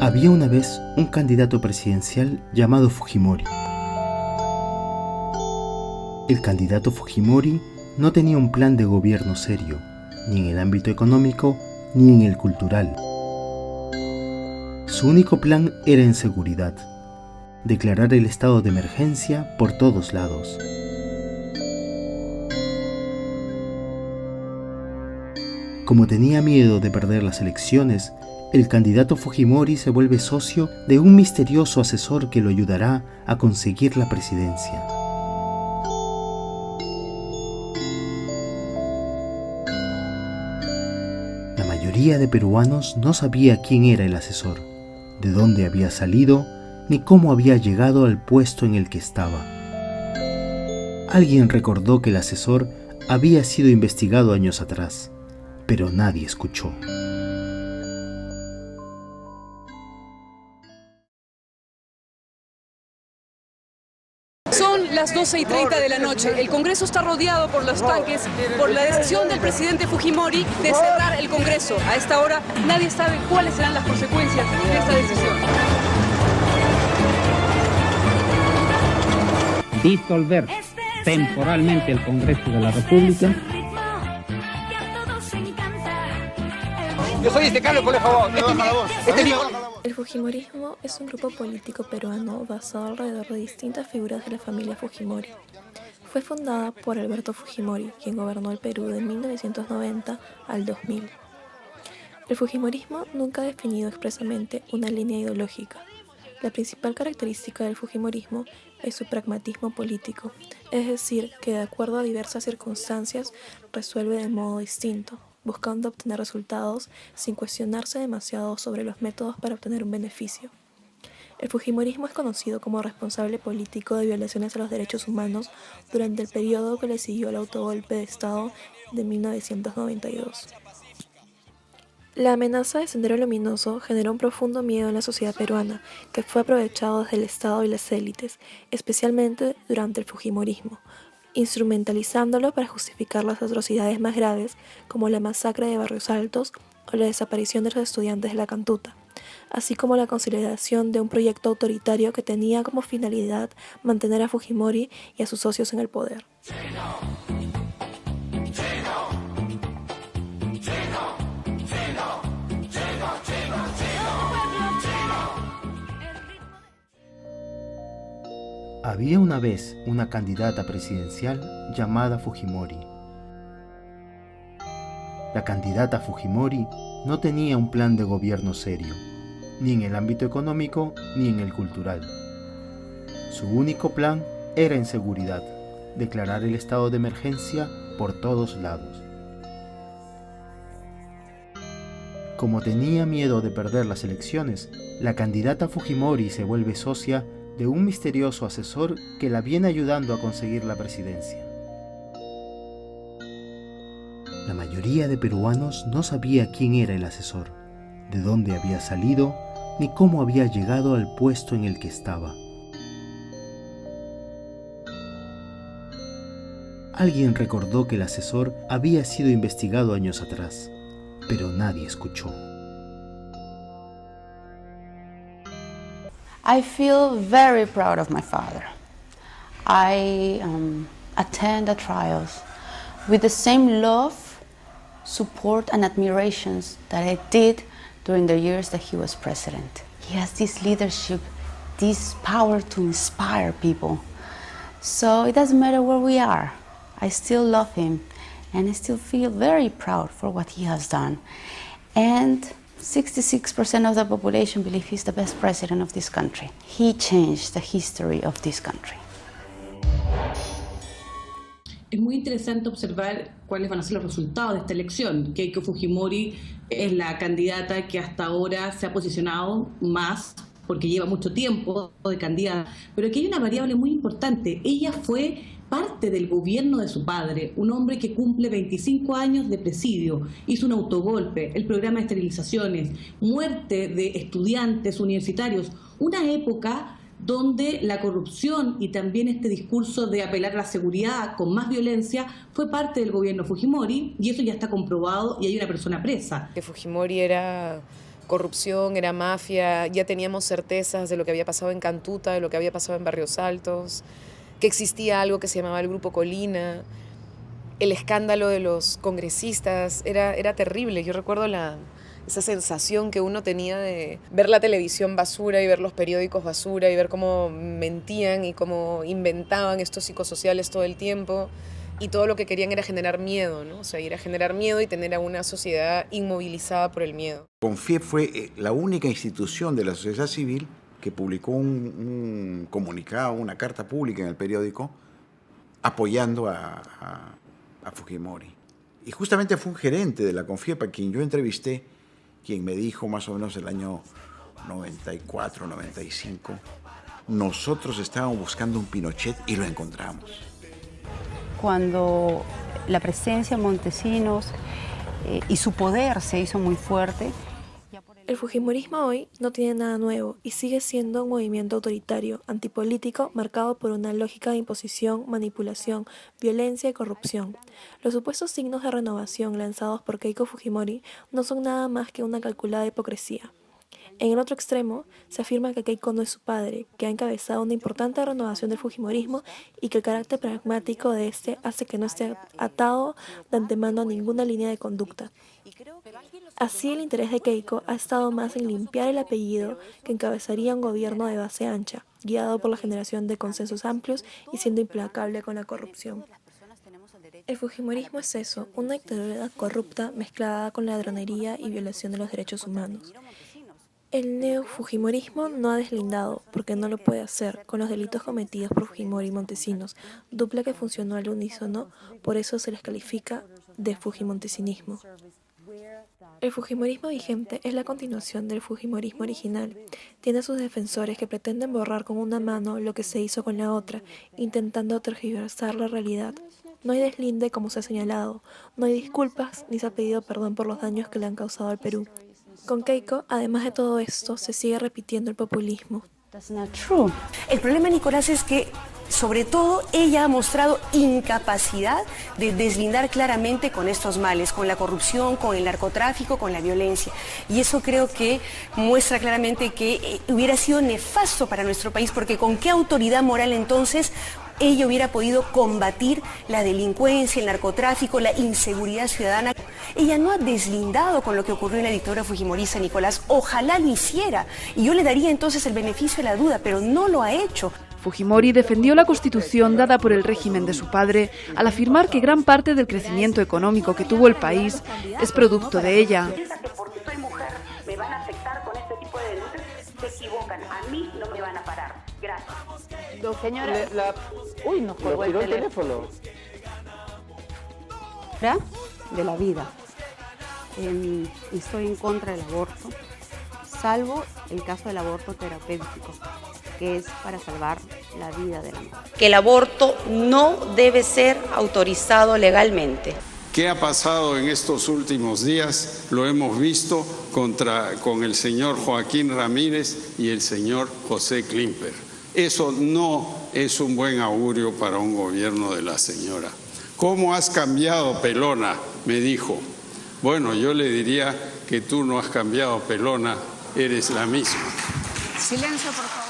Había una vez un candidato presidencial llamado Fujimori. El candidato Fujimori no tenía un plan de gobierno serio, ni en el ámbito económico ni en el cultural. Su único plan era en seguridad, declarar el estado de emergencia por todos lados. Como tenía miedo de perder las elecciones, el candidato Fujimori se vuelve socio de un misterioso asesor que lo ayudará a conseguir la presidencia. La mayoría de peruanos no sabía quién era el asesor, de dónde había salido, ni cómo había llegado al puesto en el que estaba. Alguien recordó que el asesor había sido investigado años atrás, pero nadie escuchó. Son las 12:30 de la noche. El Congreso está rodeado por los tanques por la decisión del presidente Fujimori de cerrar el Congreso. A esta hora nadie sabe cuáles serán las consecuencias de esta decisión. Disolver temporalmente el Congreso de la República. Yo soy Carlos, por favor. El Fujimorismo es un grupo político peruano basado alrededor de distintas figuras de la familia Fujimori. Fue fundada por Alberto Fujimori, quien gobernó el Perú de 1990 al 2000. El Fujimorismo nunca ha definido expresamente una línea ideológica. La principal característica del Fujimorismo es su pragmatismo político, es decir, que de acuerdo a diversas circunstancias resuelve de modo distinto, buscando obtener resultados sin cuestionarse demasiado sobre los métodos para obtener un beneficio. El Fujimorismo es conocido como responsable político de violaciones a los derechos humanos durante el periodo que le siguió al autogolpe de Estado de 1992. La amenaza de Sendero Luminoso generó un profundo miedo en la sociedad peruana, que fue aprovechado desde el Estado y las élites, especialmente durante el Fujimorismo, instrumentalizándolo para justificar las atrocidades más graves, como la masacre de Barrios Altos o la desaparición de los estudiantes de la Cantuta, así como la consolidación de un proyecto autoritario que tenía como finalidad mantener a Fujimori y a sus socios en el poder. Había una vez una candidata presidencial llamada Fujimori. La candidata Fujimori no tenía un plan de gobierno serio, ni en el ámbito económico ni en el cultural. Su único plan era en seguridad, declarar el estado de emergencia por todos lados. Como tenía miedo de perder las elecciones, la candidata Fujimori se vuelve socia de un misterioso asesor que la viene ayudando a conseguir la presidencia. La mayoría de peruanos no sabía quién era el asesor, de dónde había salido, ni cómo había llegado al puesto en el que estaba. Alguien recordó que el asesor había sido investigado años atrás, pero nadie escuchó. I feel very proud of my father. I attend the trials with the same love, support and admirations that I did during the years that he was president. He has this leadership, this power to inspire people. So it doesn't matter where we are. I still love him and I still feel very proud for what he has done. And 66% of the population believe he's the best president of this country. He changed the history of this country. Es muy interesante observar cuáles van a ser los resultados de esta elección. Keiko Fujimori es la candidata que hasta ahora se ha posicionado más porque lleva mucho tiempo de candidata. Pero aquí hay una variable muy importante. Ella fue parte del gobierno de su padre, un hombre que cumple 25 años de presidio, hizo un autogolpe, el programa de esterilizaciones, muerte de estudiantes universitarios, una época donde la corrupción y también este discurso de apelar a la seguridad con más violencia fue parte del gobierno Fujimori, y eso ya está comprobado y hay una persona presa. Fujimori era corrupción, era mafia, ya teníamos certezas de lo que había pasado en Cantuta, de lo que había pasado en Barrios Altos, que existía algo que se llamaba el Grupo Colina, el escándalo de los congresistas, era terrible. Yo recuerdo esa sensación que uno tenía de ver la televisión basura y ver los periódicos basura y ver cómo mentían y cómo inventaban estos psicosociales todo el tiempo. Y todo lo que querían era generar miedo, ¿no? O sea, ir a generar miedo y tener a una sociedad inmovilizada por el miedo. CONFIEP fue la única institución de la sociedad civil que publicó un comunicado, una carta pública en el periódico, apoyando a Fujimori. Y justamente fue un gerente de la CONFIEP a quien yo entrevisté, quien me dijo más o menos el año 94, 95, nosotros estábamos buscando un Pinochet y lo encontramos. Cuando la presencia de Montesinos y su poder se hizo muy fuerte. El fujimorismo hoy no tiene nada nuevo y sigue siendo un movimiento autoritario, antipolítico, marcado por una lógica de imposición, manipulación, violencia y corrupción. Los supuestos signos de renovación lanzados por Keiko Fujimori no son nada más que una calculada hipocresía. En el otro extremo, se afirma que Keiko no es su padre, que ha encabezado una importante renovación del fujimorismo y que el carácter pragmático de este hace que no esté atado de antemano a ninguna línea de conducta. Así, el interés de Keiko ha estado más en limpiar el apellido que encabezaría un gobierno de base ancha, guiado por la generación de consensos amplios y siendo implacable con la corrupción. El fujimorismo es eso, una dictadura corrupta mezclada con ladronería y violación de los derechos humanos. El neofujimorismo no ha deslindado, porque no lo puede hacer, con los delitos cometidos por Fujimori y Montesinos, dupla que funcionó al unísono, por eso se les califica de fujimontesinismo. El fujimorismo vigente es la continuación del fujimorismo original. Tiene a sus defensores que pretenden borrar con una mano lo que se hizo con la otra, intentando tergiversar la realidad. No hay deslinde como se ha señalado, no hay disculpas ni se ha pedido perdón por los daños que le han causado al Perú. Con Keiko, además de todo esto, se sigue repitiendo el populismo. That's not true. El problema, Nicolás, es que sobre todo ella ha mostrado incapacidad de deslindar claramente con estos males, con la corrupción, con el narcotráfico, con la violencia. Y eso creo que muestra claramente que hubiera sido nefasto para nuestro país, porque con qué autoridad moral entonces ella hubiera podido combatir la delincuencia, el narcotráfico, la inseguridad ciudadana. Ella no ha deslindado con lo que ocurrió en la dictadura fujimorista, Nicolás. Ojalá lo hiciera. Y yo le daría entonces el beneficio de la duda, pero no lo ha hecho. Fujimori defendió la constitución dada por el régimen de su padre al afirmar que gran parte del crecimiento económico que tuvo el país es producto de ella. Porque soy mujer me van a afectar con este tipo de denuncias, se equivocan. A mí no me van a parar. Gracias. Señora, Uy, nos colgó el teléfono. de la vida. Estoy en contra del aborto, salvo el caso del aborto terapéutico, que es para salvar la vida de la mujer. Que el aborto no debe ser autorizado legalmente. ¿Qué ha pasado en estos últimos días? Lo hemos visto con el señor Joaquín Ramírez y el señor José Klimper. Eso no es un buen augurio para un gobierno de la señora. ¿Cómo has cambiado, pelona?, me dijo. Bueno, yo le diría que tú no has cambiado, pelona, eres la misma. Silencio, por favor.